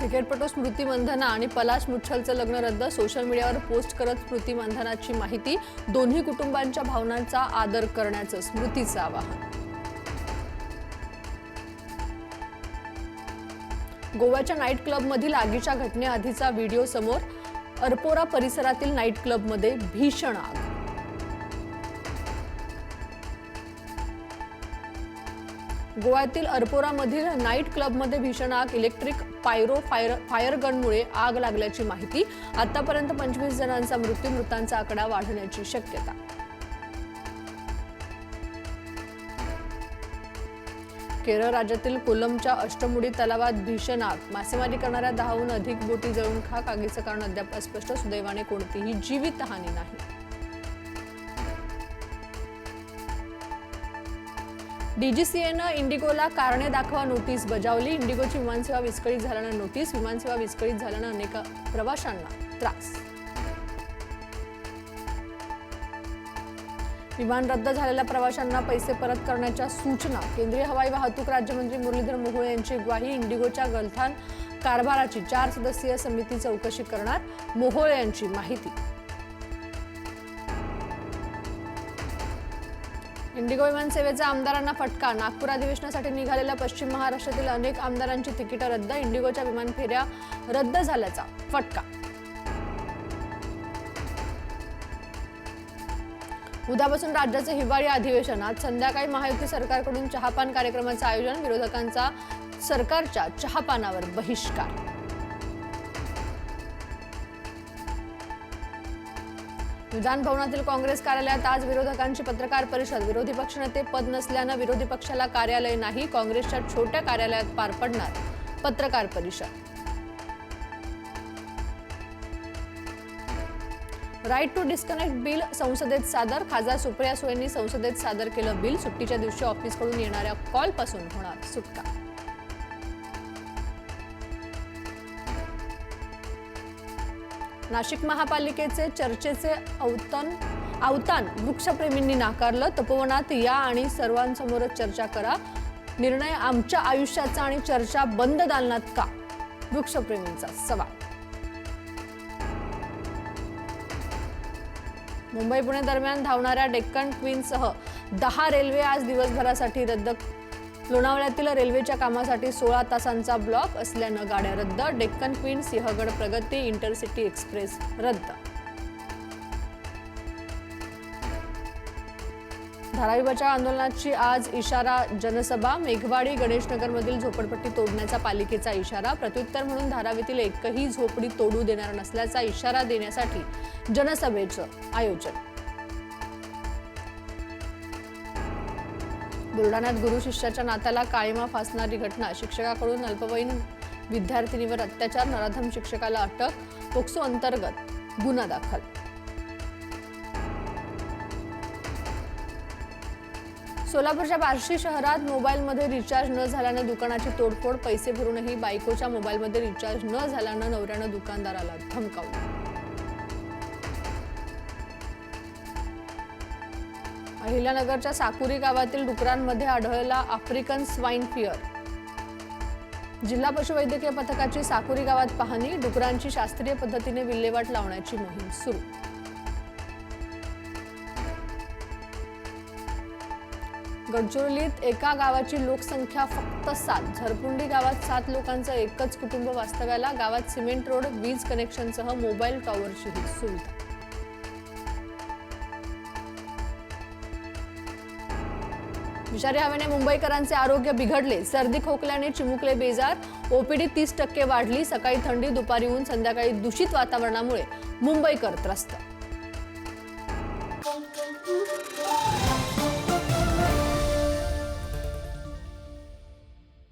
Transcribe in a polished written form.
क्रिकेटपटू स्मृती मंधाना आणि पलाश मुच्छलचं लग्न रद्द. सोशल मीडियावर पोस्ट करत स्मृती मंधानाची माहिती. दोन्ही कुटुंबांच्या भावनांचा आदर करण्याचं स्मृतीचं आवाहन. गोव्याच्या नाईट क्लबमधील आगीच्या घटनेआधीचा व्हिडिओ समोर. अरपोरा परिसरातील नाईट क्लबमध्ये भीषण आग. गोव्यातील अरपोरामधील नाईट क्लबमध्ये भीषण आग. इलेक्ट्रिक फायर गनमुळे आग लागल्याची माहिती. आतापर्यंत 25 जणांचा मृत्यू. मृतांचा आकडा वाढण्याची शक्यता. केरळ राज्यातील कोल्लमच्या अष्टमुडी तलावात भीषण आग. मासेमारी करणाऱ्या 10हून अधिक बोटी जळून खाक. आगीचं कारण अद्याप अस्पष्ट. सुदैवाने कोणतीही जीवितहानी नाही. डीजीसीएनं इंडिगोला कारणे दाखवा नोटीस बजावली. इंडिगोची विमानसेवा विस्कळीत झाल्यानं नोटीस. विमानसेवा विस्कळीत झाल्यानं अनेक प्रवाशांना त्रास. विमान रद्द झालेल्या प्रवाशांना पैसे परत करण्याच्या सूचना. केंद्रीय हवाई वाहतूक राज्यमंत्री मुरलीधर मोहोळ यांची ग्वाही. इंडिगोच्या गलथान कारभाराची 4 सदस्यीय समिती चौकशी करणार. मोहोळ यांची माहिती. इंडिगो विमानसेवेचा आमदारांना फटका. नागपूर अधिवेशनासाठी निघालेल्या पश्चिम महाराष्ट्रातील अनेक आमदारांची तिकीटं रद्द. इंडिगोच्या विमान फेऱ्या रद्द झाल्याचा फटका. उद्यापासून राज्याचे हिवाळी अधिवेशन. आज संध्याकाळी महायुती सरकारकडून चहापान कार्यक्रमाचं आयोजन. विरोधकांचा सरकारच्या चहापानावर बहिष्कार. विधान भवनातील काँग्रेस कार्यालयात आज विरोधकांची पत्रकार परिषद. विरोधी पक्षनेते पद नसल्यानं विरोधी पक्षाला कार्यालय नाही. काँग्रेसच्या छोट्या कार्यालयात पार पडणार पत्रकार परिषद. राईट टू डिस्कनेक्ट बिल संसदेत सादर. खासदार सुप्रिया सुळेंनी संसदेत सादर केलं बिल. सुट्टीच्या दिवशी ऑफिसकडून येणाऱ्या कॉलपासून होणार सुटका. नाशिक महापालिकेचे चर्चेचे अवतान वृक्षप्रेमींनी नाकारलं. तपोवनात या आणि सर्वांसमोरच चर्चा करा. निर्णय आमच्या आयुष्याचा आणि चर्चा बंद दालनात का? वृक्षप्रेमींचा सवाल. मुंबई पुणे दरम्यान धावणाऱ्या डेक्कन क्वीनसह 10 रेल्वे आज दिवसभरासाठी रद्द. लोणावळ्यातील रेल्वेच्या कामासाठी 16 तासांचा ब्लॉक असल्यानं गाड्या रद्द. डेक्कन क्वीन, सिंहगड प्रगती, इंटरसिटी एक्सप्रेस रद्द. धारावी बचाव आंदोलनाची आज इशारा. जनसभा. मेघवाडी गणेशनगरमधील झोपडपट्टी तोडण्याचा पालिकेचा इशारा. प्रत्युत्तर म्हणून धारावीतील एकही झोपडी तोडू देणार नसल्याचा इशारा देण्यासाठी जनसभेचं आयोजन. बुलढाण्यात गुरु शिष्याच्या नात्याला काळिमा फासणारी घटना. शिक्षकाकडून अल्पवयीन विद्यार्थिनीवर अत्याचार. नराधम शिक्षकाला अटक. पोक्सो अंतर्गत गुन्हा दाखल. सोलापूरच्या बार्शी शहरात मोबाईलमध्ये रिचार्ज न झाल्यानं दुकानाची तोडफोड. पैसे भरूनही बायकोच्या मोबाईलमध्ये रिचार्ज न झाल्यानं नवऱ्यानं दुकानदाराला धमकावलं. अहिल्यानगरच्या साकुरी गावातील डुकरांमध्ये आढळला आफ्रिकन स्वाईन फिअर. जिल्हा पशुवैद्यकीय पथकाची साकुरी गावात पाहणी. डुकरांची शास्त्रीय पद्धतीने विल्हेवाट लावण्याची मोहीम सुरू. गडचिरोलीत एका गावाची लोकसंख्या फक्त 7. झरपुंडी गावात 7 लोकांचं एकच कुटुंब वास्तव्याला. गावात सिमेंट रोड, वीज कनेक्शनसह मोबाईल टॉवरची सुविधा. विषारी हवेने मुंबईकरांचे आरोग्य बिघडले. सर्दी खोकल्याने चिमुकले बेजार. ओपीडी 30% वाढली. सकाळी थंडी, दुपारी ऊन, संध्याकाळी दूषित वातावरणामुळे मुंबईकर त्रस्त.